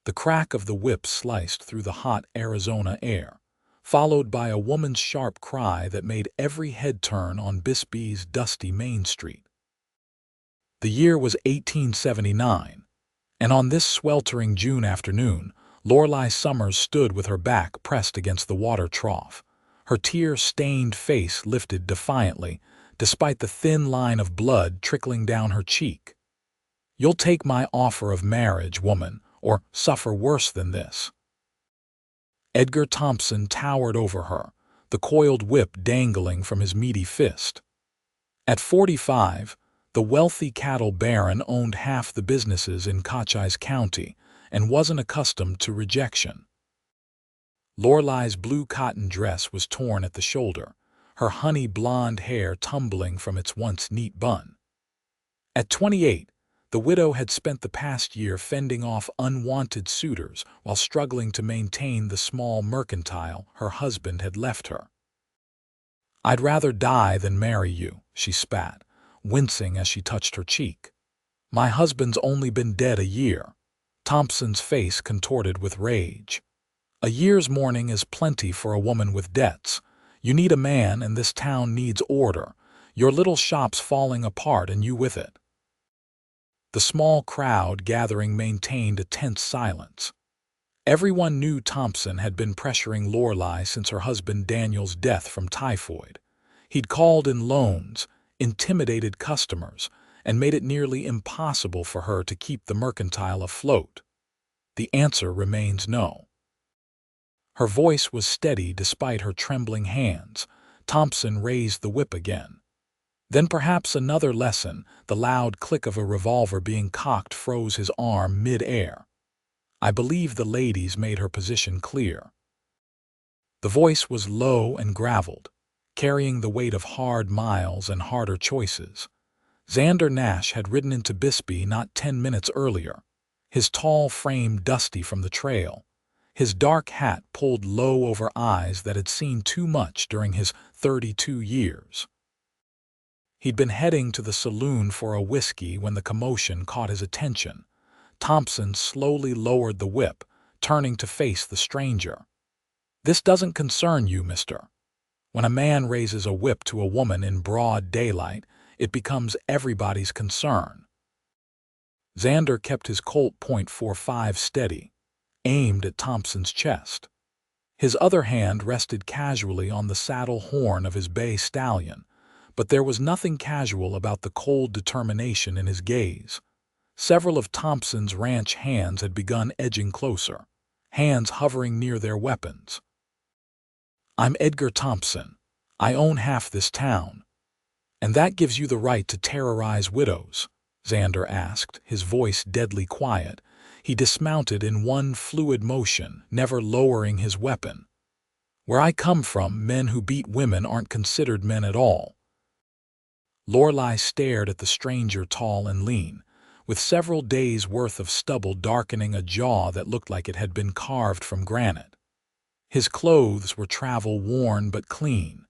The crack of the whip sliced through the hot Arizona air, followed by a woman's sharp cry that made every head turn on Bisbee's dusty Main Street. The year was 1879, and on this sweltering June afternoon, Lorelai Summers stood with her back pressed against the water trough, her tear-stained face lifted defiantly, despite the thin line of blood trickling down her cheek. "You'll take my offer of marriage, woman, or suffer worse than this." Edgar Thompson towered over her, the coiled whip dangling from his meaty fist. At 45, the wealthy cattle baron owned half the businesses in Cochise County and wasn't accustomed to rejection. Lorelai's blue cotton dress was torn at the shoulder, her honey blonde hair tumbling from its once neat bun. At 28, the widow had spent the past year fending off unwanted suitors while struggling to maintain the small mercantile her husband had left her. "I'd rather die than marry you," she spat, wincing as she touched her cheek. "My husband's only been dead a year." Thompson's face contorted with rage. "A year's mourning is plenty for a woman with debts. You need a man, and this town needs order. Your little shop's falling apart and you with it." The small crowd gathering maintained a tense silence. Everyone knew Thompson had been pressuring Lorelai since her husband Daniel's death from typhoid. He'd called in loans, intimidated customers, and made it nearly impossible for her to keep the mercantile afloat. The answer remains no. Her voice was steady despite her trembling hands. Thompson raised the whip again. Then perhaps another lesson, the loud click of a revolver being cocked froze his arm mid-air. I believe the ladies made her position clear. The voice was low and graveled, carrying the weight of hard miles and harder choices. Xander Nash had ridden into Bisbee not 10 minutes earlier, his tall frame dusty from the trail, his dark hat pulled low over eyes that had seen too much during his 32 years. He'd been heading to the saloon for a whiskey when the commotion caught his attention. Thompson slowly lowered the whip, turning to face the stranger. "This doesn't concern you, mister. When a man raises a whip to a woman in broad daylight, it becomes everybody's concern." Xander kept his Colt .45 steady, aimed at Thompson's chest. His other hand rested casually on the saddle horn of his bay stallion, but there was nothing casual about the cold determination in his gaze. Several of Thompson's ranch hands had begun edging closer, hands hovering near their weapons. "I'm Edgar Thompson. I own half this town." "And that gives you the right to terrorize widows?" Xander asked, his voice deadly quiet. He dismounted in one fluid motion, never lowering his weapon. "Where I come from, men who beat women aren't considered men at all." Lorelai stared at the stranger, tall and lean, with several days' worth of stubble darkening a jaw that looked like it had been carved from granite. His clothes were travel-worn but clean,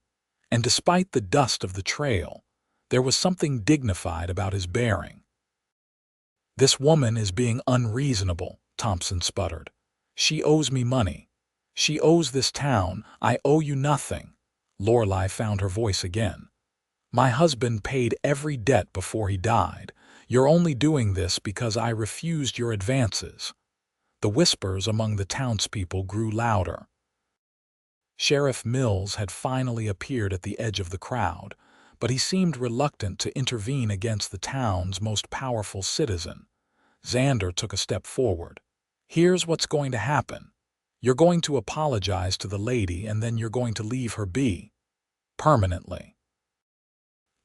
and despite the dust of the trail, there was something dignified about his bearing. "This woman is being unreasonable," Thompson sputtered. "She owes me money. She owes this town. I owe you nothing." Lorelai found her voice again. "My husband paid every debt before he died. You're only doing this because I refused your advances." The whispers among the townspeople grew louder. Sheriff Mills had finally appeared at the edge of the crowd, but he seemed reluctant to intervene against the town's most powerful citizen. Xander took a step forward. "Here's what's going to happen. You're going to apologize to the lady and then you're going to leave her be. Permanently."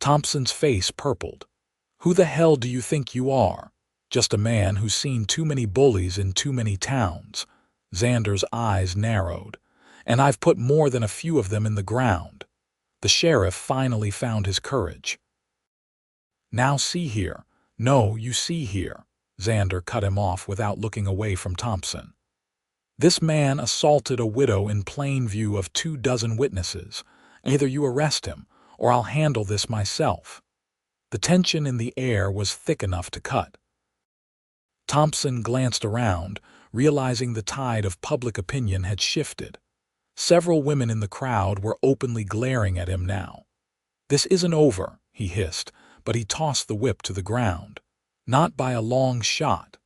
Thompson's face purpled. "Who the hell do you think you are? Just a man who's seen too many bullies in too many towns." Xander's eyes narrowed. "And I've put more than a few of them in the ground." The sheriff finally found his courage. "Now see here." "No, you see here." Xander cut him off without looking away from Thompson. "This man assaulted a widow in plain view of 24 witnesses. Either you arrest him, or I'll handle this myself." The tension in the air was thick enough to cut. Thompson glanced around, realizing the tide of public opinion had shifted. Several women in the crowd were openly glaring at him now. "This isn't over," he hissed, but he tossed the whip to the ground. "Not by a long shot."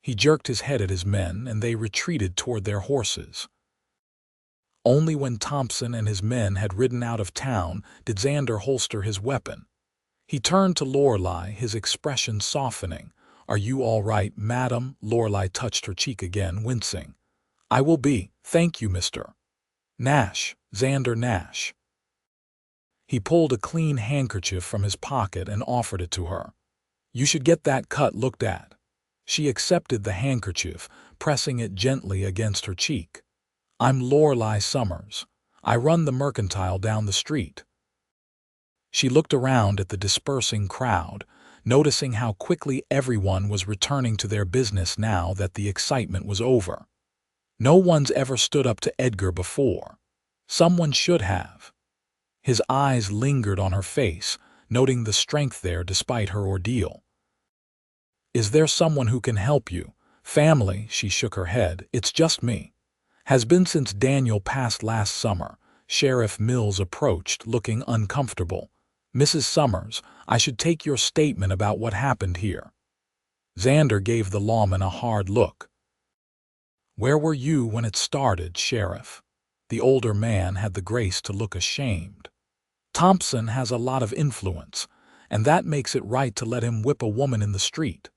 He jerked his head at his men, and they retreated toward their horses. Only when Thompson and his men had ridden out of town did Xander holster his weapon. He turned to Lorelai, his expression softening. "Are you all right, madam?" Lorelai touched her cheek again, wincing. "I will be, thank you, Mr. Nash, Xander Nash." He pulled a clean handkerchief from his pocket and offered it to her. "You should get that cut looked at." She accepted the handkerchief, pressing it gently against her cheek. "I'm Lorelai Summers. I run the mercantile down the street." She looked around at the dispersing crowd, noticing how quickly everyone was returning to their business now that the excitement was over. No one's ever stood up to Edgar before. Someone should have. His eyes lingered on her face, noting the strength there despite her ordeal. "Is there someone who can help you?" "Family," she shook her head. "It's just me. Has been since Daniel passed last summer." Sheriff Mills approached, looking uncomfortable. "Mrs. Summers, I should take your statement about what happened here." Xander gave the lawman a hard look. "Where were you when it started, Sheriff?" The older man had the grace to look ashamed. "Thompson has a lot of influence, and that makes it right to let him whip a woman in the street."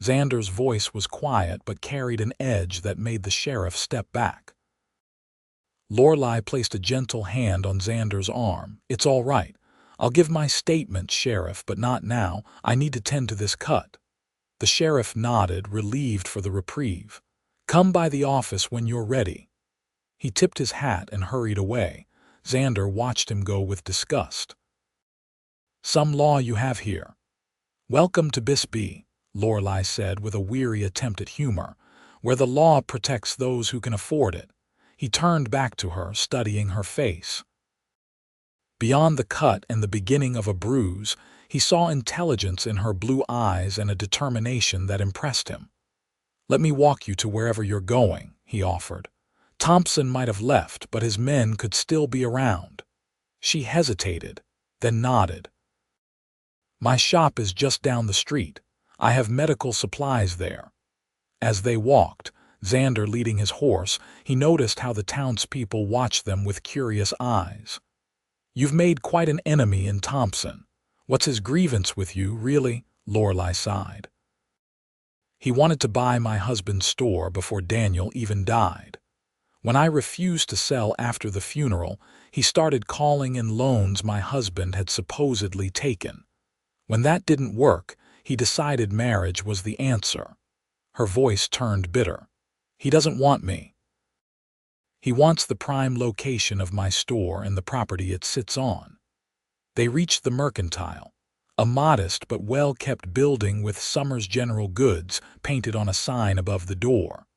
Xander's voice was quiet but carried an edge that made the sheriff step back. Lorelai placed a gentle hand on Xander's arm. "It's all right. I'll give my statement, Sheriff, but not now. I need to tend to this cut." The sheriff nodded, relieved for the reprieve. "Come by the office when you're ready." He tipped his hat and hurried away. Xander watched him go with disgust. "Some law you have here." "Welcome to Bisbee," Lorelai said with a weary attempt at humor, "where the law protects those who can afford it." He turned back to her, studying her face. Beyond the cut and the beginning of a bruise, he saw intelligence in her blue eyes and a determination that impressed him. "Let me walk you to wherever you're going," he offered. Thompson might have left, but his men could still be around. She hesitated, then nodded. "My shop is just down the street. I have medical supplies there." As they walked, Xander leading his horse, he noticed how the townspeople watched them with curious eyes. "You've made quite an enemy in Thompson. What's his grievance with you, really?" Lorelai sighed. "He wanted to buy my husband's store before Daniel even died. When I refused to sell after the funeral, he started calling in loans my husband had supposedly taken. When that didn't work, he decided marriage was the answer." Her voice turned bitter. "He doesn't want me. He wants the prime location of my store and the property it sits on." They reached the mercantile, a modest but well-kept building with Summers General Goods painted on a sign above the door.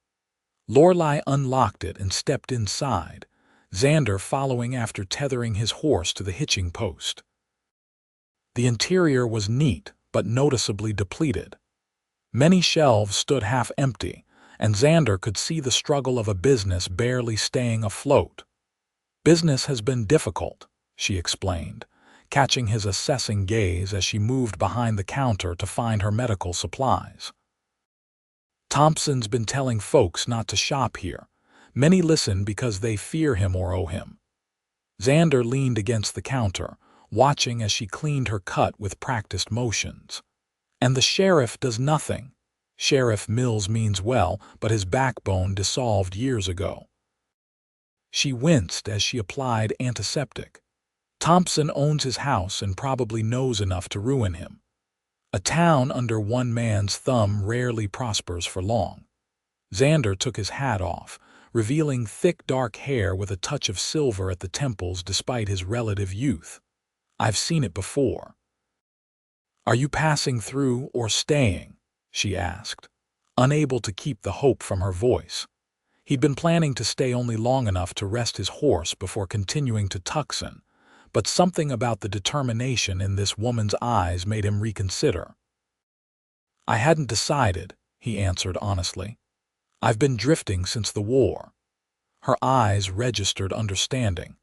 Lorelai unlocked it and stepped inside, Xander following after tethering his horse to the hitching post. The interior was neat but noticeably depleted. Many shelves stood half empty, and Xander could see the struggle of a business barely staying afloat. "Business has been difficult," she explained, catching his assessing gaze as she moved behind the counter to find her medical supplies. "Thompson's been telling folks not to shop here. Many listen because they fear him or owe him." Xander leaned against the counter, watching as she cleaned her cut with practiced motions. "And the sheriff does nothing." Sheriff Mills means well, but his backbone dissolved years ago. She winced as she applied antiseptic. "Thompson owns his house and probably knows enough to ruin him." A town under one man's thumb rarely prospers for long. Xander took his hat off, revealing thick dark hair with a touch of silver at the temples despite his relative youth. "I've seen it before." "Are you passing through or staying?" she asked, unable to keep the hope from her voice. He'd been planning to stay only long enough to rest his horse before continuing to Tucson, but something about the determination in this woman's eyes made him reconsider. "I hadn't decided," he answered honestly. I've been drifting since the war. Her eyes registered understanding.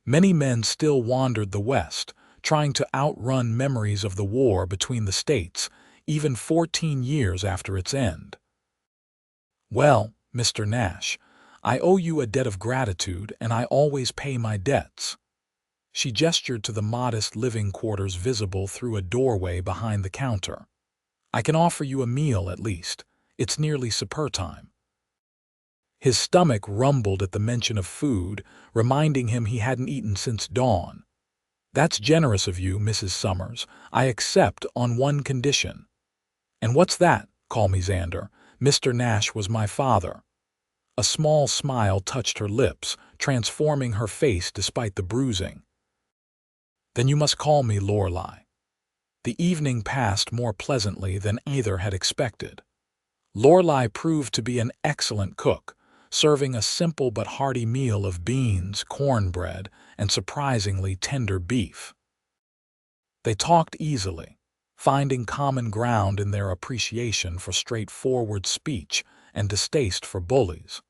Many men still wandered the West, trying to outrun memories of the war between the states, even 14 years after its end. Well, Mr. Nash, I owe you a debt of gratitude, and I always pay my debts. She gestured to the modest living quarters visible through a doorway behind the counter. I can offer you a meal at least. It's nearly supper time. His stomach rumbled at the mention of food, reminding him he hadn't eaten since dawn. That's generous of you, Mrs. Summers. I accept on one condition. And what's that? Call me Xander. Mr. Nash was my father. A small smile touched her lips, transforming her face despite the bruising. Then you must call me Lorelai. The evening passed more pleasantly than either had expected. Lorelai proved to be an excellent cook, serving a simple but hearty meal of beans, cornbread, and surprisingly tender beef. They talked easily, finding common ground in their appreciation for straightforward speech and distaste for bullies.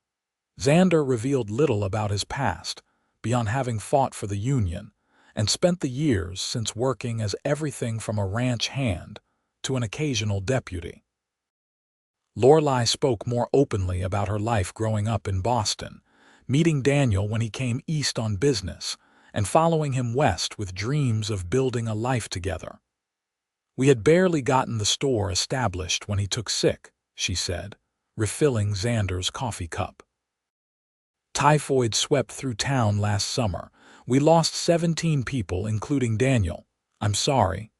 Xander revealed little about his past, beyond having fought for the Union, and spent the years since working as everything from a ranch hand to an occasional deputy. Lorelai spoke more openly about her life growing up in Boston, meeting Daniel when he came east on business, and following him west with dreams of building a life together. We had barely gotten the store established when he took sick, she said, refilling Xander's coffee cup. Typhoid swept through town last summer. We lost 17 people, including Daniel. I'm sorry.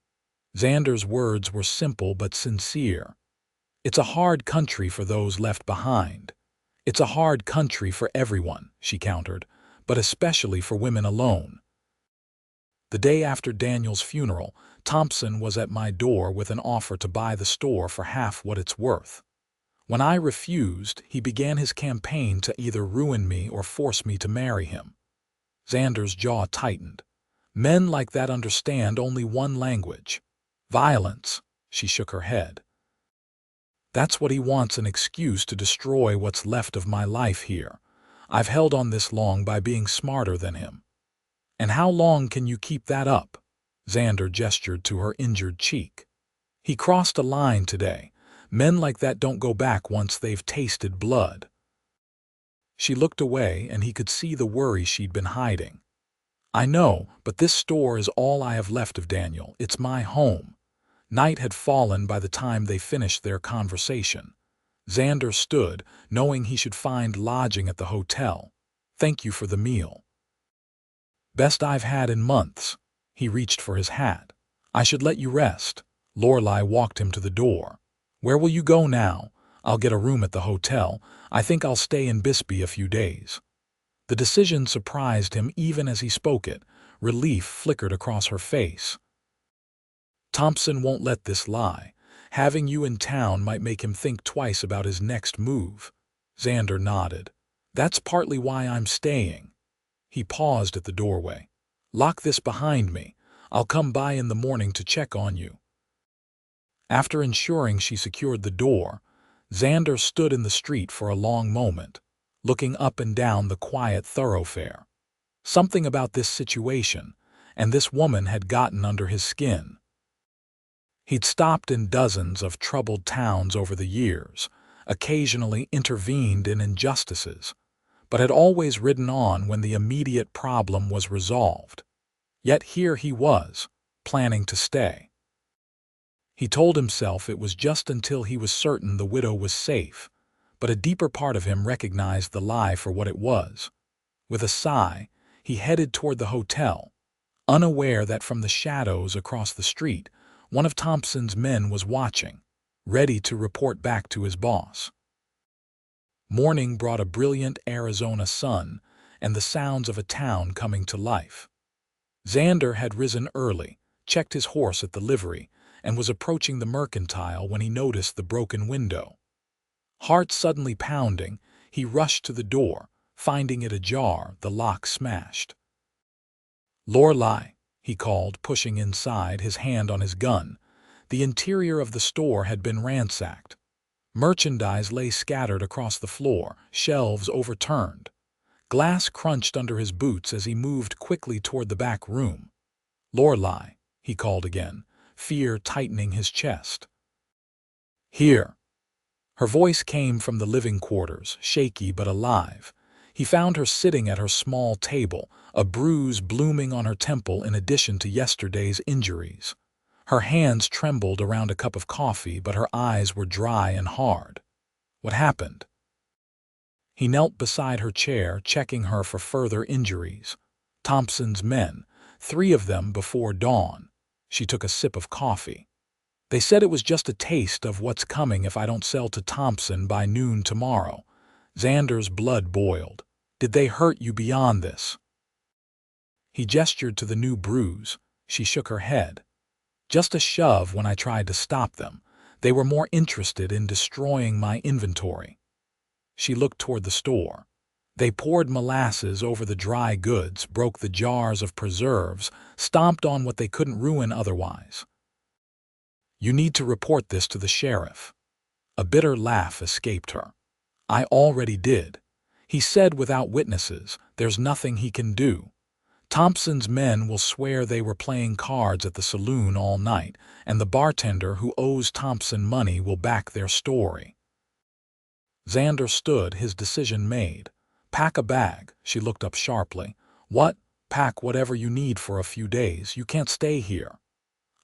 Xander's words were simple but sincere. It's a hard country for those left behind. It's a hard country for everyone, she countered, but especially for women alone. The day after Daniel's funeral, Thompson was at my door with an offer to buy the store for half what it's worth. When I refused, he began his campaign to either ruin me or force me to marry him. Xander's jaw tightened. Men like that understand only one language: violence. She shook her head. That's what he wants, an excuse to destroy what's left of my life here. I've held on this long by being smarter than him. And how long can you keep that up? Xander gestured to her injured cheek. He crossed a line today. Men like that don't go back once they've tasted blood. She looked away, and he could see the worry she'd been hiding. I know, but this store is all I have left of Daniel. It's my home. Night had fallen by the time they finished their conversation. Xander stood, knowing he should find lodging at the hotel. Thank you for the meal. Best I've had in months. He reached for his hat. I should let you rest. Lorelai walked him to the door. Where will you go now? I'll get a room at the hotel. I think I'll stay in Bisbee a few days. The decision surprised him even as he spoke it. Relief flickered across her face. Thompson won't let this lie. Having you in town might make him think twice about his next move. Xander nodded. That's partly why I'm staying. He paused at the doorway. Lock this behind me. I'll come by in the morning to check on you. After ensuring she secured the door, Xander stood in the street for a long moment, looking up and down the quiet thoroughfare. Something about this situation and this woman had gotten under his skin. He'd stopped in dozens of troubled towns over the years, occasionally intervened in injustices, but had always ridden on when the immediate problem was resolved. Yet here he was, planning to stay. He told himself it was just until he was certain the widow was safe, but a deeper part of him recognized the lie for what it was. With a sigh, he headed toward the hotel, unaware that from the shadows across the street, one of Thompson's men was watching, ready to report back to his boss. Morning brought a brilliant Arizona sun and the sounds of a town coming to life. Xander had risen early, checked his horse at the livery, and was approaching the mercantile when he noticed the broken window. Heart suddenly pounding, he rushed to the door, finding it ajar, the lock smashed. Lorelai, he called, pushing inside, his hand on his gun. The interior of the store had been ransacked. Merchandise lay scattered across the floor, shelves overturned. Glass crunched under his boots as he moved quickly toward the back room. "Lorelai," he called again, fear tightening his chest. "Here." Her voice came from the living quarters, shaky but alive. He found her sitting at her small table, a bruise blooming on her temple in addition to yesterday's injuries. Her hands trembled around a cup of coffee, but her eyes were dry and hard. What happened? He knelt beside her chair, checking her for further injuries. "Thompson's men, 3 of them before dawn." She took a sip of coffee. "They said it was just a taste of what's coming if I don't sell to Thompson by noon tomorrow." Xander's blood boiled. "Did they hurt you beyond this?" He gestured to the new bruise. She shook her head. "Just a shove when I tried to stop them. They were more interested in destroying my inventory." She looked toward the store. They poured molasses over the dry goods, broke the jars of preserves, stomped on what they couldn't ruin otherwise. "You need to report this to the sheriff." A bitter laugh escaped her. "I already did." He said without witnesses, "There's nothing he can do. Thompson's men will swear they were playing cards at the saloon all night, and the bartender who owes Thompson money will back their story." Xander stood, his decision made. "Pack a bag." She looked up sharply. "What? Pack whatever you need for a few days. You can't stay here."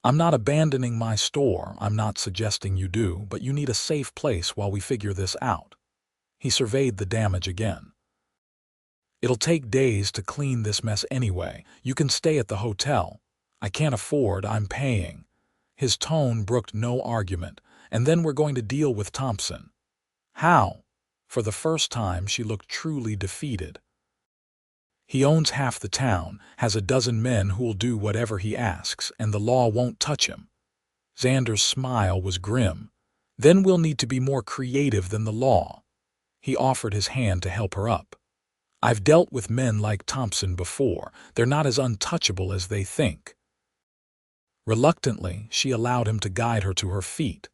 "I'm not abandoning my store. I'm not suggesting you do, but you need a safe place while we figure this out." He surveyed the damage again. "It'll take days to clean this mess anyway. You can stay at the hotel." "I can't afford. I'm paying." His tone brooked no argument. "And then we're going to deal with Thompson." "How?" For the first time, she looked truly defeated. "He owns half the town, has a dozen men who'll do whatever he asks, and the law won't touch him." Xander's smile was grim. "Then we'll need to be more creative than the law." He offered his hand to help her up. "I've dealt with men like Thompson before. They're not as untouchable as they think." Reluctantly, she allowed him to guide her to her feet.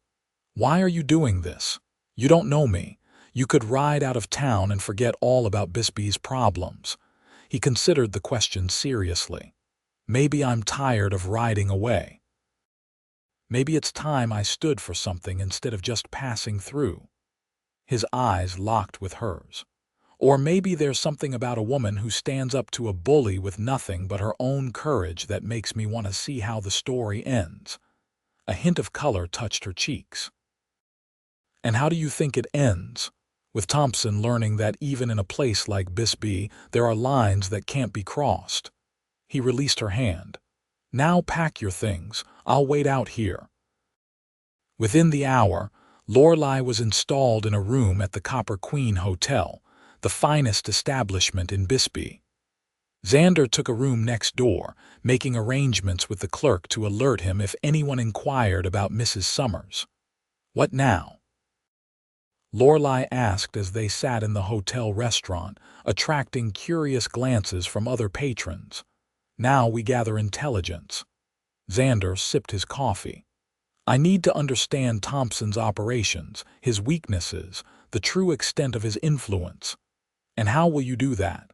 "Why are you doing this? You don't know me. You could ride out of town and forget all about Bisbee's problems." He considered the question seriously. "Maybe I'm tired of riding away. Maybe it's time I stood for something instead of just passing through." His eyes locked with hers. "Or maybe there's something about a woman who stands up to a bully with nothing but her own courage that makes me want to see how the story ends." A hint of color touched her cheeks. "And how do you think it ends? With Thompson learning that even in a place like Bisbee, there are lines that can't be crossed." He released her hand. "Now pack your things. I'll wait out here." Within the hour, Lorelai was installed in a room at the Copper Queen Hotel, the finest establishment in Bisbee. Xander took a room next door, making arrangements with the clerk to alert him if anyone inquired about Mrs. Summers. "What now?" Lorelai asked as they sat in the hotel restaurant, attracting curious glances from other patrons. "Now we gather intelligence." Xander sipped his coffee. "I need to understand Thompson's operations, his weaknesses, the true extent of his influence." "And how will you do that?"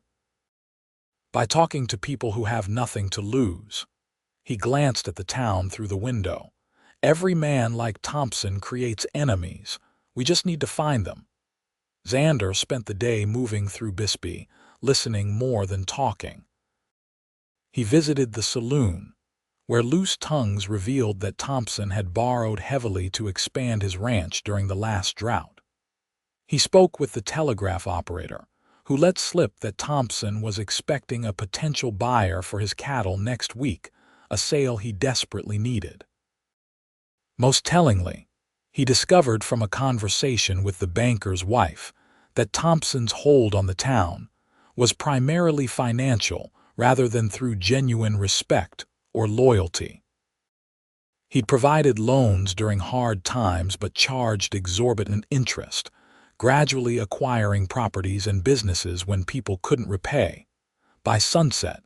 "By talking to people who have nothing to lose." He glanced at the town through the window. "Every man like Thompson creates enemies. We just need to find them." Xander spent the day moving through Bisbee, listening more than talking. He visited the saloon, where loose tongues revealed that Thompson had borrowed heavily to expand his ranch during the last drought. He spoke with the telegraph operator, who let slip that Thompson was expecting a potential buyer for his cattle next week, a sale he desperately needed. Most tellingly, he discovered from a conversation with the banker's wife that Thompson's hold on the town was primarily financial rather than through genuine respect or loyalty. He'd provided loans during hard times but charged exorbitant interest, gradually acquiring properties and businesses when people couldn't repay. By sunset,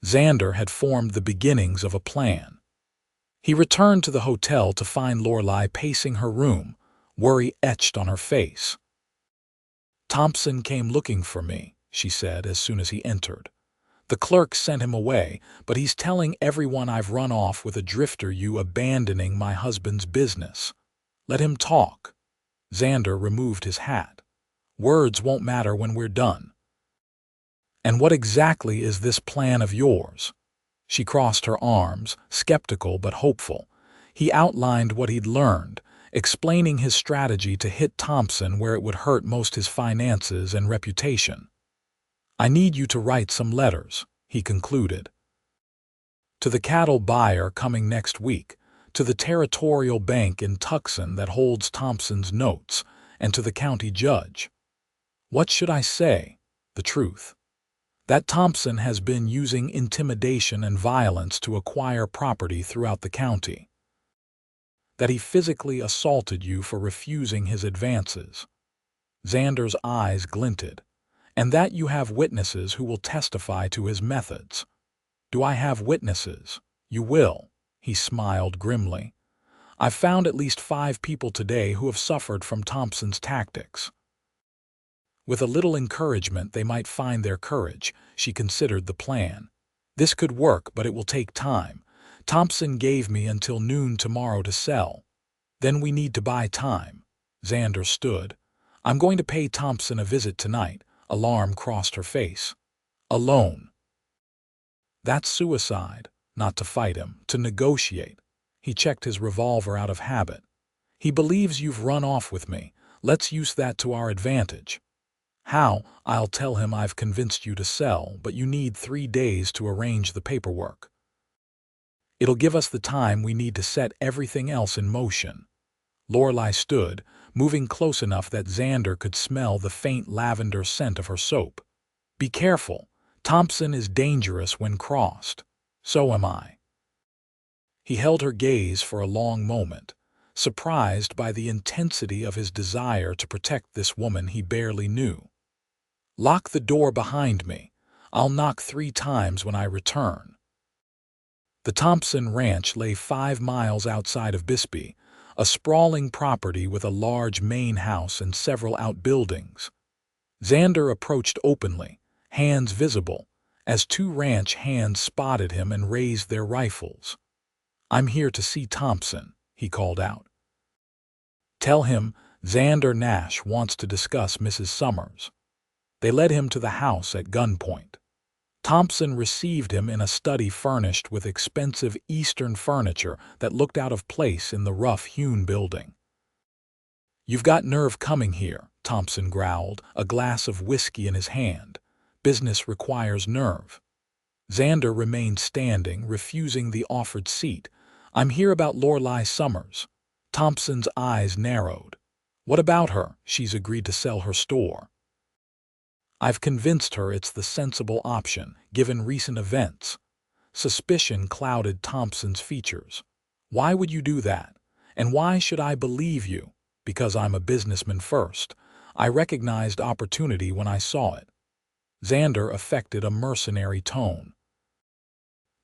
Xander had formed the beginnings of a plan. He returned to the hotel to find Lorelai pacing her room, worry etched on her face. "Thompson came looking for me," she said as soon as he entered. "The clerk sent him away, but he's telling everyone I've run off with a drifter, you abandoning my husband's business. Let him talk." Xander removed his hat. "Words won't matter when we're done." "And what exactly is this plan of yours?" She crossed her arms, skeptical but hopeful. He outlined what he'd learned, explaining his strategy to hit Thompson where it would hurt most: his finances and reputation. "I need you to write some letters," he concluded. "To the cattle buyer coming next week, to the territorial bank in Tucson that holds Thompson's notes, and to the county judge." "What should I say?" "The truth. That Thompson has been using intimidation and violence to acquire property throughout the county. That he physically assaulted you for refusing his advances." Xander's eyes glinted. "And that you have witnesses who will testify to his methods." "Do I have witnesses?" "You will." He smiled grimly. "I've found at least 5 people today who have suffered from Thompson's tactics. With a little encouragement, they might find their courage." She considered the plan. "This could work, but it will take time. Thompson gave me until noon tomorrow to sell. Then we need to buy time." Xander stood. "I'm going to pay Thompson a visit tonight." Alarm crossed her face. "Alone?" "That's suicide." "Not to fight him, to negotiate." He checked his revolver out of habit. "He believes you've run off with me. Let's use that to our advantage." "How?" "I'll tell him I've convinced you to sell, but you need 3 days to arrange the paperwork. It'll give us the time we need to set everything else in motion." Lorelai stood, moving close enough that Xander could smell the faint lavender scent of her soap. "Be careful. Thompson is dangerous when crossed." "So am I." He held her gaze for a long moment, surprised by the intensity of his desire to protect this woman he barely knew. "Lock the door behind me. I'll knock 3 times when I return." The Thompson Ranch lay 5 miles outside of Bisbee, a sprawling property with a large main house and several outbuildings. Xander approached openly, hands visible, as 2 ranch hands spotted him and raised their rifles. "I'm here to see Thompson," he called out. "Tell him Xander Nash wants to discuss Mrs. Summers." They led him to the house at gunpoint. Thompson received him in a study furnished with expensive Eastern furniture that looked out of place in the rough-hewn building. "You've got nerve coming here," Thompson growled, a glass of whiskey in his hand. "Business requires nerve." Xander remained standing, refusing the offered seat. "I'm here about Lorelai Summers." Thompson's eyes narrowed. "What about her?" "She's agreed to sell her store. I've convinced her it's the sensible option, given recent events." Suspicion clouded Thompson's features. "Why would you do that? And why should I believe you?" "Because I'm a businessman first. I recognized opportunity when I saw it." Xander affected a mercenary tone.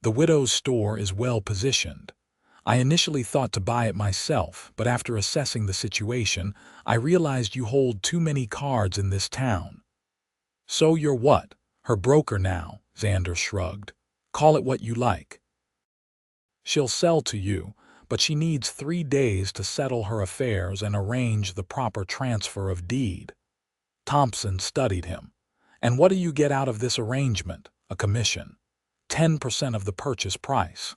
"The widow's store is well positioned. I initially thought to buy it myself, but after assessing the situation, I realized you hold too many cards in this town." "So you're what? Her broker now?" Xander shrugged. "Call it what you like. She'll sell to you, but she needs 3 days to settle her affairs and arrange the proper transfer of deed." Thompson studied him. "And what do you get out of this arrangement?" "A commission. 10% of the purchase price."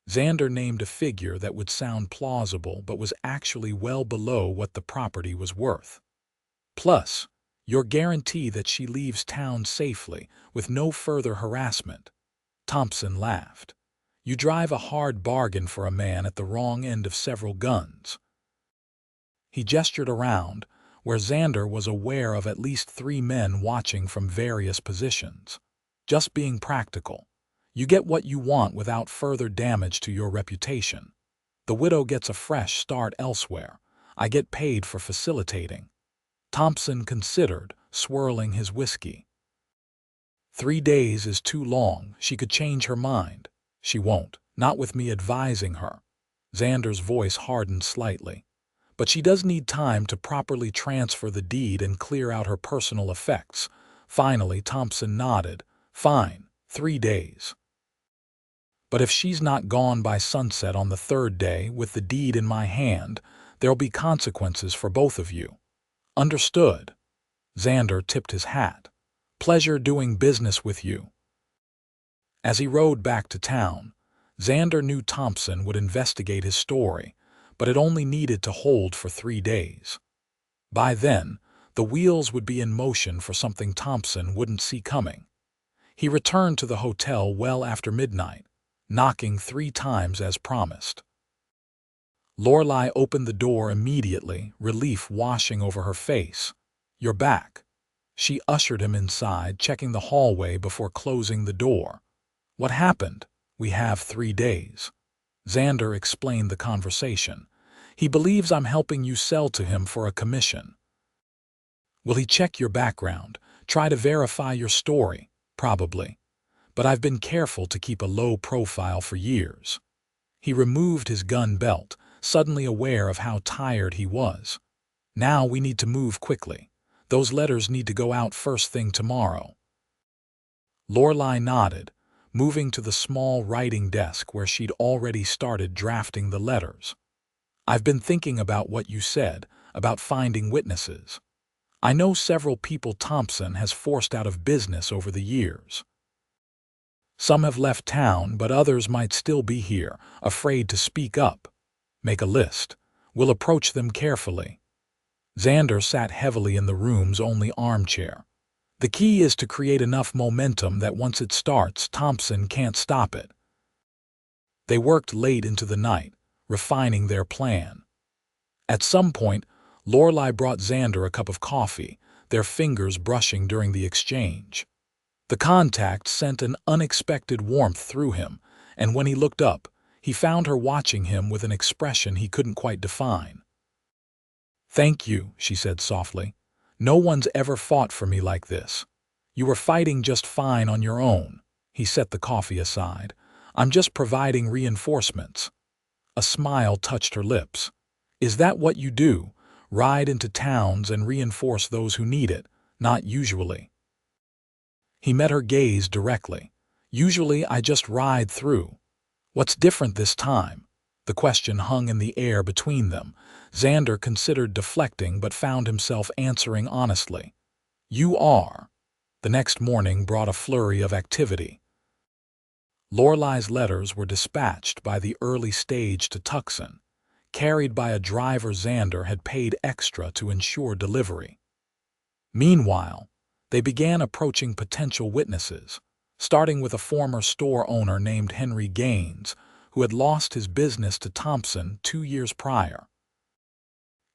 Xander named a figure that would sound plausible but was actually well below what the property was worth. "Plus, your guarantee that she leaves town safely, with no further harassment." Thompson laughed. "You drive a hard bargain for a man at the wrong end of several guns." He gestured around, where Xander was aware of at least 3 men watching from various positions. "Just being practical. You get what you want without further damage to your reputation. The widow gets a fresh start elsewhere. I get paid for facilitating." Thompson considered, swirling his whiskey. 3 days is too long. She could change her mind." "She won't. Not with me advising her." Xander's voice hardened slightly. but she does need time to properly transfer the deed and clear out her personal effects. Finally, Thompson nodded. Fine, 3 days. But if she's not gone by sunset on the 3rd day with the deed in my hand, there'll be consequences for both of you. Understood. Xander tipped his hat. Pleasure doing business with you. As he rode back to town, Xander knew Thompson would investigate his story, but it only needed to hold for 3 days. By then, the wheels would be in motion for something Thompson wouldn't see coming. He returned to the hotel well after midnight, knocking 3 times as promised. Lorelai opened the door immediately, relief washing over her face. You're back. She ushered him inside, checking the hallway before closing the door. What happened? We have 3 days. Xander explained the conversation. He believes I'm helping you sell to him for a commission. Will he check your background, try to verify your story? Probably. But I've been careful to keep a low profile for years. He removed his gun belt, suddenly aware of how tired he was. Now we need to move quickly. Those letters need to go out first thing tomorrow. Lorelai nodded, moving to the small writing desk where she'd already started drafting the letters. I've been thinking about what you said, about finding witnesses. I know several people Thompson has forced out of business over the years. Some have left town, but others might still be here, afraid to speak up. Make a list. We'll approach them carefully. Xander sat heavily in the room's only armchair. The key is to create enough momentum that once it starts, Thompson can't stop it. They worked late into the night, refining their plan. At some point, Lorelai brought Xander a cup of coffee, their fingers brushing during the exchange. The contact sent an unexpected warmth through him, and when he looked up, he found her watching him with an expression he couldn't quite define. Thank you, she said softly. No one's ever fought for me like this. You were fighting just fine on your own. He set the coffee aside. I'm just providing reinforcements. A smile touched her lips. Is that what you do? Ride into towns and reinforce those who need it? Not usually. He met her gaze directly. Usually I just ride through. What's different this time? The question hung in the air between them. Xander considered deflecting but found himself answering honestly. You are. The next morning brought a flurry of activity. Lorelai's letters were dispatched by the early stage to Tucson, carried by a driver Xander had paid extra to ensure delivery. Meanwhile, they began approaching potential witnesses, starting with a former store owner named Henry Gaines, who had lost his business to Thompson 2 years prior.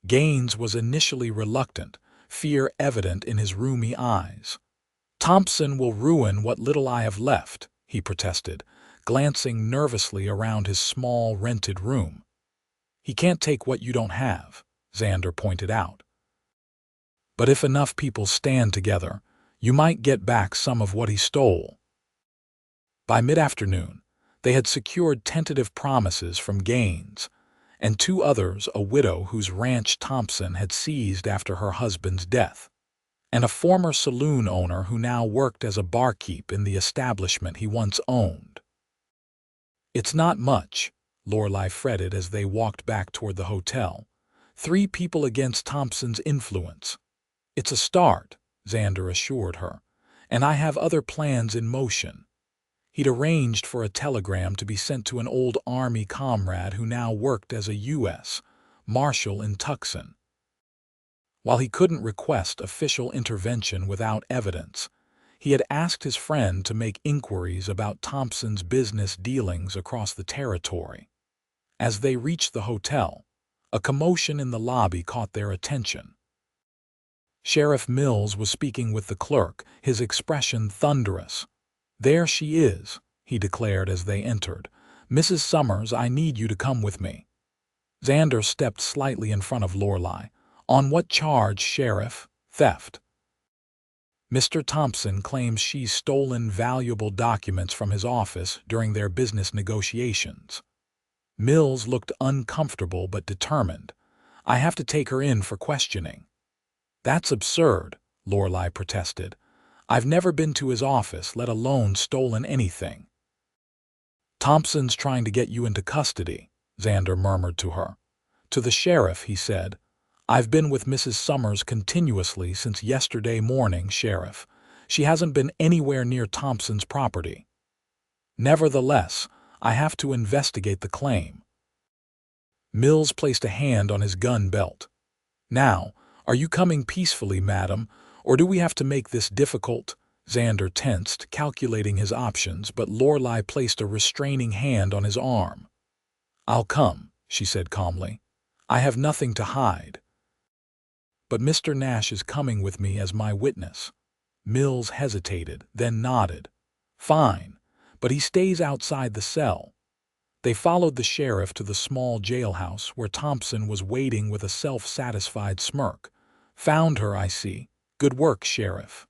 Gaines was initially reluctant, fear evident in his rheumy eyes. Thompson will ruin what little I have left, he protested, glancing nervously around his small rented room. He can't take what you don't have, Xander pointed out. But if enough people stand together, you might get back some of what he stole. By mid-afternoon, they had secured tentative promises from Gaines, and 2 others, a widow whose ranch Thompson had seized after her husband's death, and a former saloon owner who now worked as a barkeep in the establishment he once owned. It's not much, Lorelai fretted as they walked back toward the hotel. 3 people against Thompson's influence. It's a start, Xander assured her, and I have other plans in motion. He'd arranged for a telegram to be sent to an old Army comrade who now worked as a U.S. Marshal in Tucson. While he couldn't request official intervention without evidence, he had asked his friend to make inquiries about Thompson's business dealings across the territory. As they reached the hotel, a commotion in the lobby caught their attention. Sheriff Mills was speaking with the clerk, his expression thunderous. There she is, he declared as they entered. Mrs. Summers, I need you to come with me. Xander stepped slightly in front of Lorelai. On what charge, Sheriff? Theft. Mr. Thompson claims she's stolen valuable documents from his office during their business negotiations. Mills looked uncomfortable but determined. I have to take her in for questioning." "That's absurd," Lorelai protested. "I've never been to his office, let alone stolen anything." "Thompson's trying to get you into custody," Xander murmured to her. "To the sheriff," he said. "I've been with Mrs. Summers continuously since yesterday morning, Sheriff. She hasn't been anywhere near Thompson's property. Nevertheless, I have to investigate the claim." Mills placed a hand on his gun belt. "Now, are you coming peacefully, madam, or do we have to make this difficult?" Xander tensed, calculating his options, but Lorelai placed a restraining hand on his arm. "I'll come," she said calmly. "I have nothing to hide." "But Mr. Nash is coming with me as my witness." Mills hesitated, then nodded. "Fine, but he stays outside the cell." They followed the sheriff to the small jailhouse where Thompson was waiting with a self-satisfied smirk. "Found her, I see. Good work, Sheriff."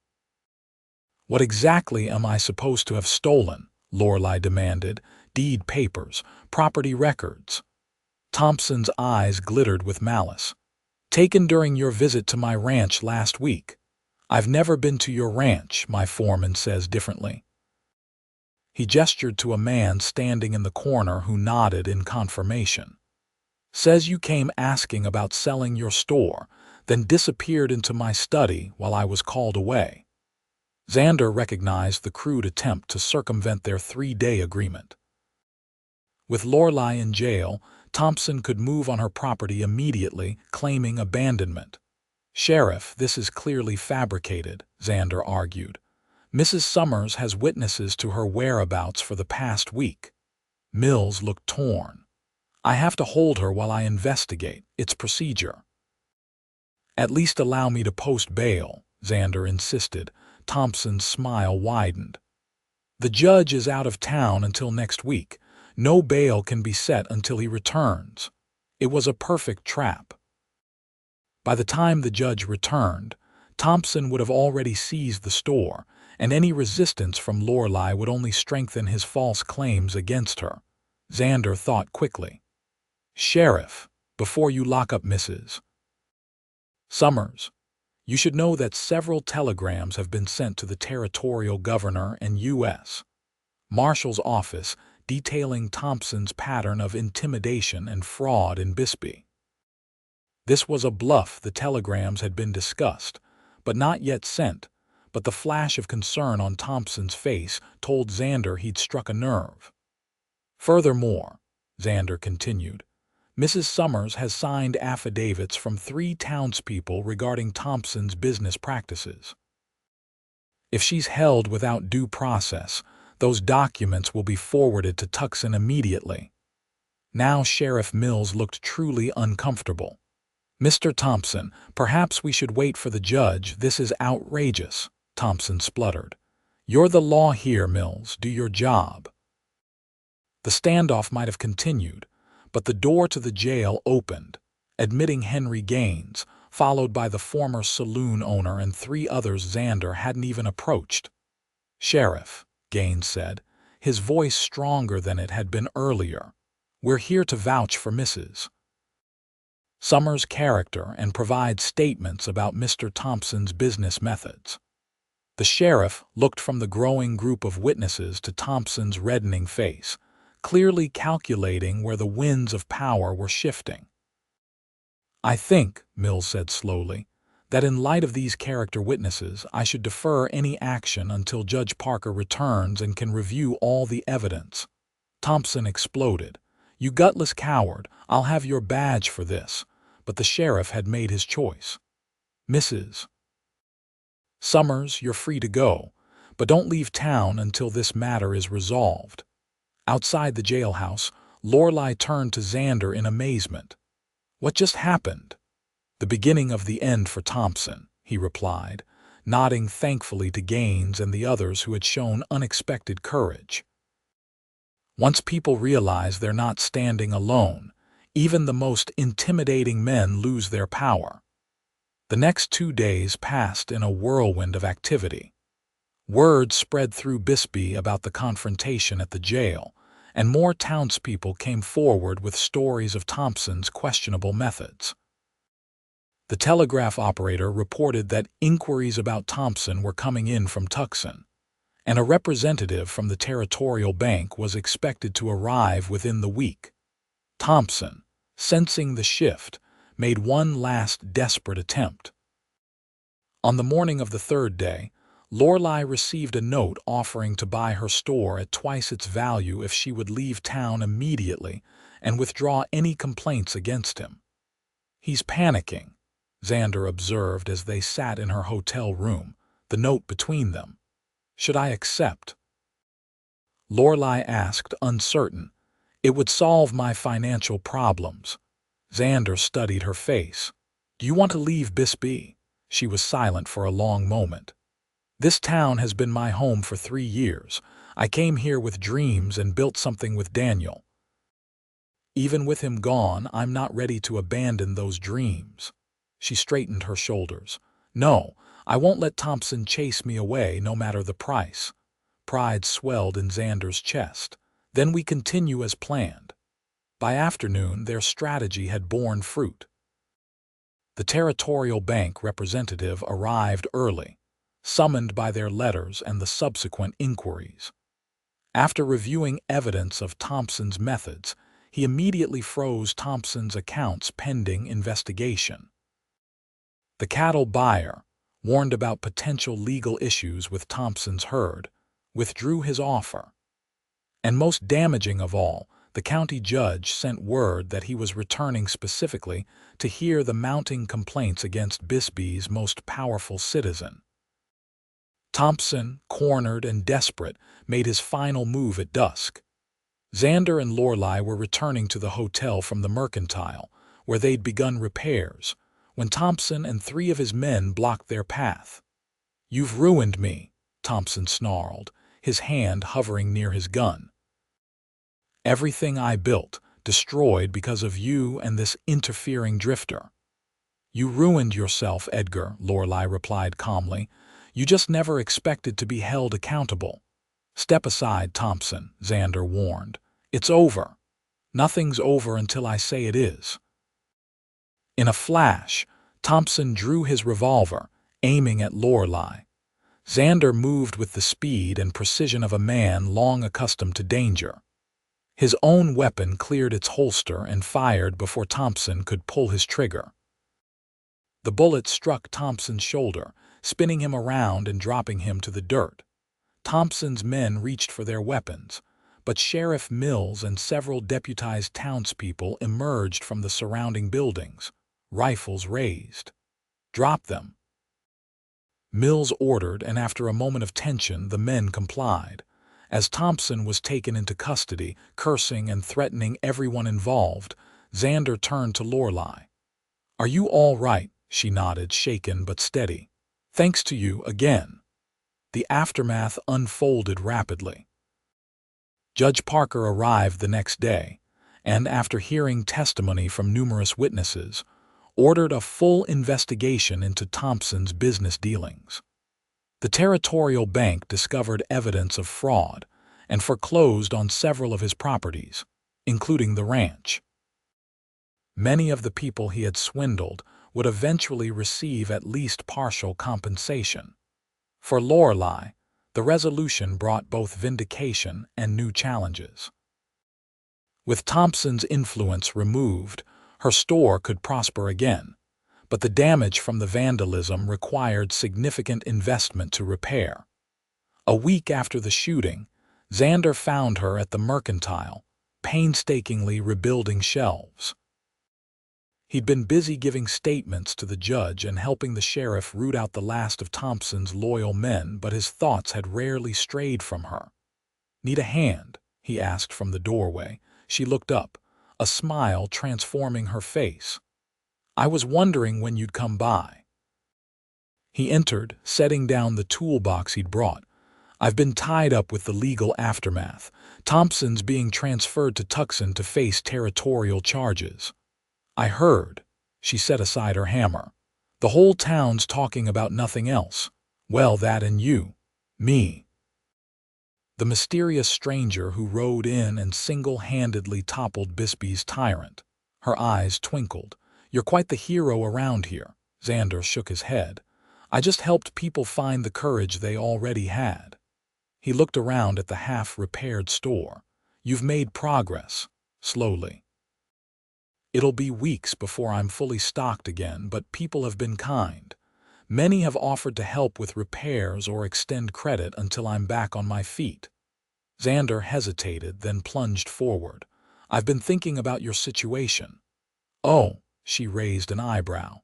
"What exactly am I supposed to have stolen?" Lorelai demanded. "Deed papers, property records." Thompson's eyes glittered with malice. "Taken during your visit to my ranch last week." "I've never been to your ranch," my foreman says differently. He gestured to a man standing in the corner who nodded in confirmation. "Says you came asking about selling your store, then disappeared into my study while I was called away." Xander recognized the crude attempt to circumvent their 3-day agreement. With Lorelai in jail, Thompson could move on her property immediately, claiming abandonment. "Sheriff, this is clearly fabricated," Xander argued. "Mrs. Summers has witnesses to her whereabouts for the past week." Mills looked torn. "I have to hold her while I investigate. It's procedure." "At least allow me to post bail," Xander insisted. Thompson's smile widened. "The judge is out of town until next week. No bail can be set until he returns." It was a perfect trap. By the time the judge returned, Thompson would have already seized the store, and any resistance from Lorelai would only strengthen his false claims against her. Xander thought quickly. "Sheriff, before you lock up Mrs. Summers, you should know that several telegrams have been sent to the territorial governor and U.S. Marshal's office detailing Thompson's pattern of intimidation and fraud in Bisbee. This was a bluff. The telegrams had been discussed, but not yet sent, but the flash of concern on Thompson's face told Xander he'd struck a nerve. "Furthermore," Xander continued, "Mrs. Summers has signed affidavits from 3 townspeople regarding Thompson's business practices. If she's held without due process, those documents will be forwarded to Tucson immediately." Now Sheriff Mills looked truly uncomfortable. "Mr. Thompson, perhaps we should wait for the judge. This is outrageous," Thompson spluttered. "You're the law here, Mills. Do your job." The standoff might have continued, but the door to the jail opened, admitting Henry Gaines, followed by the former saloon owner and 3 others Xander hadn't even approached. "Sheriff," Gaines said, his voice stronger than it had been earlier, "we're here to vouch for Mrs. Summers' character and provide statements about Mr. Thompson's business methods." The sheriff looked from the growing group of witnesses to Thompson's reddening face, clearly calculating where the winds of power were shifting. "I think," Mills said slowly, "that in light of these character witnesses, I should defer any action until Judge Parker returns and can review all the evidence." Thompson exploded. "You gutless coward, I'll have your badge for this." But the sheriff had made his choice. "Mrs. Summers, you're free to go, but don't leave town until this matter is resolved." Outside the jailhouse, Lorelai turned to Xander in amazement. "What just happened?" "The beginning of the end for Thompson," he replied, nodding thankfully to Gaines and the others who had shown unexpected courage. Once people realize they're not standing alone, even the most intimidating men lose their power. The next 2 days passed in a whirlwind of activity. Word spread through Bisbee about the confrontation at the jail, and more townspeople came forward with stories of Thompson's questionable methods. The telegraph operator reported that inquiries about Thompson were coming in from Tucson, and a representative from the Territorial Bank was expected to arrive within the week. Thompson, sensing the shift, made one last desperate attempt. On the morning of the third day, Lorelai received a note offering to buy her store at twice its value if she would leave town immediately and withdraw any complaints against him. "He's panicking," Xander observed as they sat in her hotel room, the note between them. "Should I accept?" Lorelai asked, uncertain. "It would solve my financial problems." Xander studied her face. "Do you want to leave Bisbee?" She was silent for a long moment. "This town has been my home for 3 years. I came here with dreams and built something with Daniel. Even with him gone, I'm not ready to abandon those dreams." She straightened her shoulders. "No, I won't let Thompson chase me away no matter the price." Pride swelled in Xander's chest. "Then we continue as planned." By afternoon, their strategy had borne fruit. The Territorial Bank representative arrived early, summoned by their letters and the subsequent inquiries. After reviewing evidence of Thompson's methods, he immediately froze Thompson's accounts pending investigation. The cattle buyer, warned about potential legal issues with Thompson's herd, withdrew his offer. And most damaging of all, the county judge sent word that he was returning specifically to hear the mounting complaints against Bisbee's most powerful citizen. Thompson, cornered and desperate, made his final move at dusk. Xander and Lorelai were returning to the hotel from the mercantile, where they'd begun repairs, when Thompson and 3 of his men blocked their path. "You've ruined me," Thompson snarled, his hand hovering near his gun. "Everything I built, destroyed because of you and this interfering drifter." "You ruined yourself, Edgar," Lorelai replied calmly. "You just never expected to be held accountable." "Step aside, Thompson," Xander warned. "It's over." "Nothing's over until I say it is." In a flash, Thompson drew his revolver, aiming at Lorelai. Xander moved with the speed and precision of a man long accustomed to danger. His own weapon cleared its holster and fired before Thompson could pull his trigger. The bullet struck Thompson's shoulder, spinning him around and dropping him to the dirt. Thompson's men reached for their weapons, but Sheriff Mills and several deputized townspeople emerged from the surrounding buildings, rifles raised. "Drop them," Mills ordered, and after a moment of tension, the men complied. As Thompson was taken into custody, cursing and threatening everyone involved, Xander turned to Lorelai. "Are you all right?" She nodded, shaken but steady. "Thanks to you again." The aftermath unfolded rapidly. Judge Parker arrived the next day, and after hearing testimony from numerous witnesses, ordered a full investigation into Thompson's business dealings. The Territorial Bank discovered evidence of fraud and foreclosed on several of his properties, including the ranch. Many of the people he had swindled would eventually receive at least partial compensation. For Lorelai, the resolution brought both vindication and new challenges. With Thompson's influence removed, her store could prosper again, but the damage from the vandalism required significant investment to repair. A week after the shooting, Xander found her at the mercantile, painstakingly rebuilding shelves. He'd been busy giving statements to the judge and helping the sheriff root out the last of Thompson's loyal men, but his thoughts had rarely strayed from her. "Need a hand?" he asked from the doorway. She looked up, a smile transforming her face. "I was wondering when you'd come by." He entered, setting down the toolbox he'd brought. "I've been tied up with the legal aftermath. Thompson's being transferred to Tucson to face territorial charges." "I heard." She set aside her hammer. "The whole town's talking about nothing else." "Well, that and you. Me." The mysterious stranger who rode in and single-handedly toppled Bisbee's tyrant. Her eyes twinkled. "You're quite the hero around here." Xander shook his head. I just helped people find the courage they already had. He looked around at the half-repaired store. You've made progress, slowly. It'll be weeks before I'm fully stocked again, but people have been kind. Many have offered to help with repairs or extend credit until I'm back on my feet. Xander hesitated, then plunged forward. I've been thinking about your situation. Oh, she raised an eyebrow.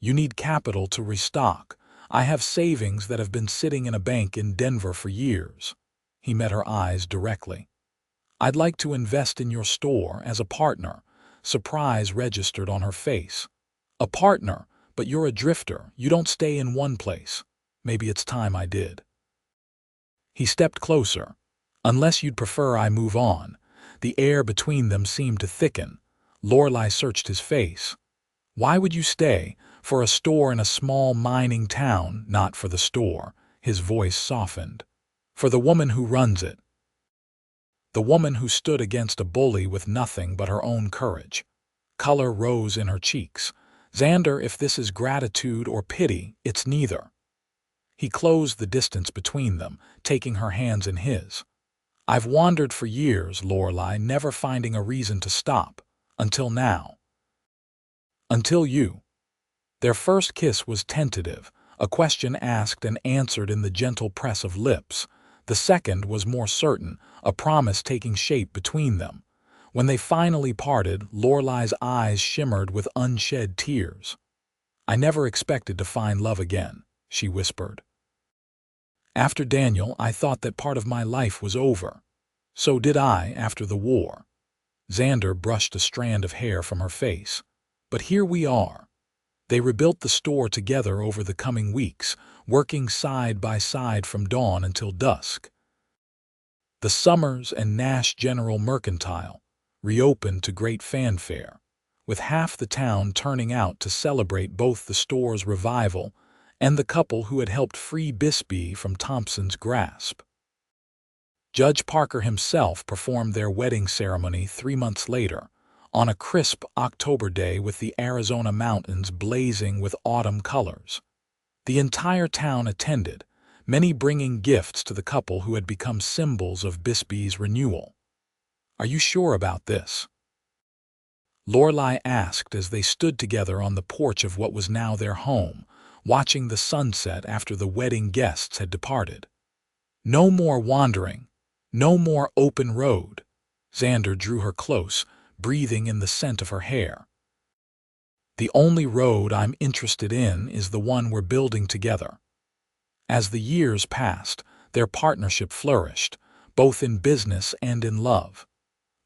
You need capital to restock. I have savings that have been sitting in a bank in Denver for years. He met her eyes directly. I'd like to invest in your store as a partner. Surprise registered on her face. A partner, but you're a drifter. You don't stay in one place. Maybe it's time I did. He stepped closer. Unless you'd prefer I move on. The air between them seemed to thicken. Lorelai searched his face. Why would you stay? For a store in a small mining town, not for the store. His voice softened. For the woman who runs it. The woman who stood against a bully with nothing but her own courage. Color rose in her cheeks. Xander, if this is gratitude or pity, it's neither. He closed the distance between them, taking her hands in his. I've wandered for years, Lorelai, never finding a reason to stop. Until now. Until you. Their first kiss was tentative, a question asked and answered in the gentle press of lips. The second was more certain, a promise taking shape between them. When they finally parted, Lorelai's eyes shimmered with unshed tears. I never expected to find love again, she whispered. After Daniel, I thought that part of my life was over. So did I after the war. Xander brushed a strand of hair from her face. But here we are. They rebuilt the store together over the coming weeks, working side by side from dawn until dusk. The Summers and Nash General Mercantile reopened to great fanfare, with half the town turning out to celebrate both the store's revival and the couple who had helped free Bisbee from Thompson's grasp. Judge Parker himself performed their wedding ceremony 3 months later, on a crisp October day with the Arizona mountains blazing with autumn colors. The entire town attended, many bringing gifts to the couple who had become symbols of Bisbee's renewal. Are you sure about this? Lorelai asked as they stood together on the porch of what was now their home, watching the sunset after the wedding guests had departed. No more wandering, no more open road. Xander drew her close, breathing in the scent of her hair. The only road I'm interested in is the one we're building together. As the years passed, their partnership flourished, both in business and in love.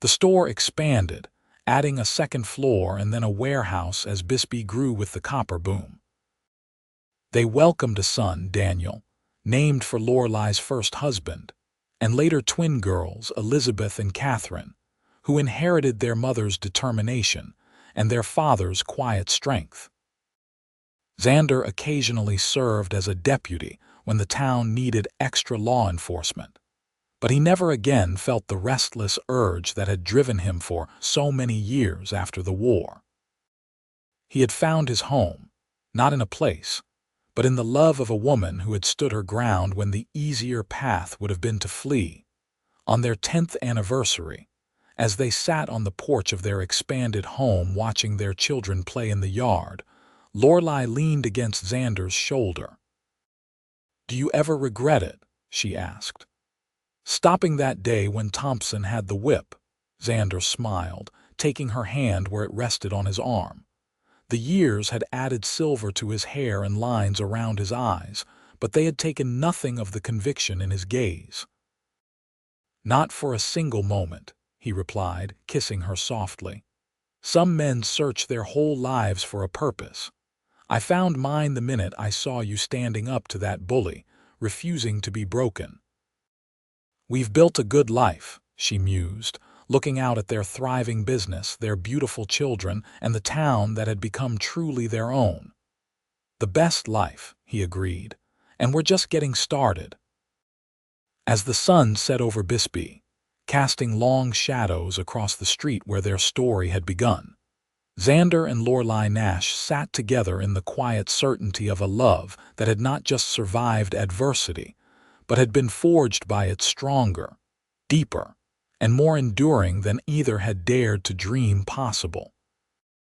The store expanded, adding a second floor and then a warehouse as Bisbee grew with the copper boom. They welcomed a son, Daniel, named for Lorelai's first husband, and later twin girls, Elizabeth and Catherine, who inherited their mother's determination and their father's quiet strength. Xander occasionally served as a deputy when the town needed extra law enforcement, but he never again felt the restless urge that had driven him for so many years after the war. He had found his home, not in a place, but in the love of a woman who had stood her ground when the easier path would have been to flee. On their 10th anniversary, as they sat on the porch of their expanded home watching their children play in the yard, Lorelai leaned against Xander's shoulder. "Do you ever regret it?" she asked. "Stopping that day when Thompson had the whip." Xander smiled, taking her hand where it rested on his arm. The years had added silver to his hair and lines around his eyes, but they had taken nothing of the conviction in his gaze. "Not for a single moment," he replied, kissing her softly. "Some men search their whole lives for a purpose. I found mine the minute I saw you standing up to that bully, refusing to be broken." "We've built a good life," she mused, looking out at their thriving business, their beautiful children, and the town that had become truly their own. "The best life," he agreed, "and we're just getting started." As the sun set over Bisbee, casting long shadows across the street where their story had begun, Xander and Lorelai Nash sat together in the quiet certainty of a love that had not just survived adversity, but had been forged by it stronger, deeper, and more enduring than either had dared to dream possible.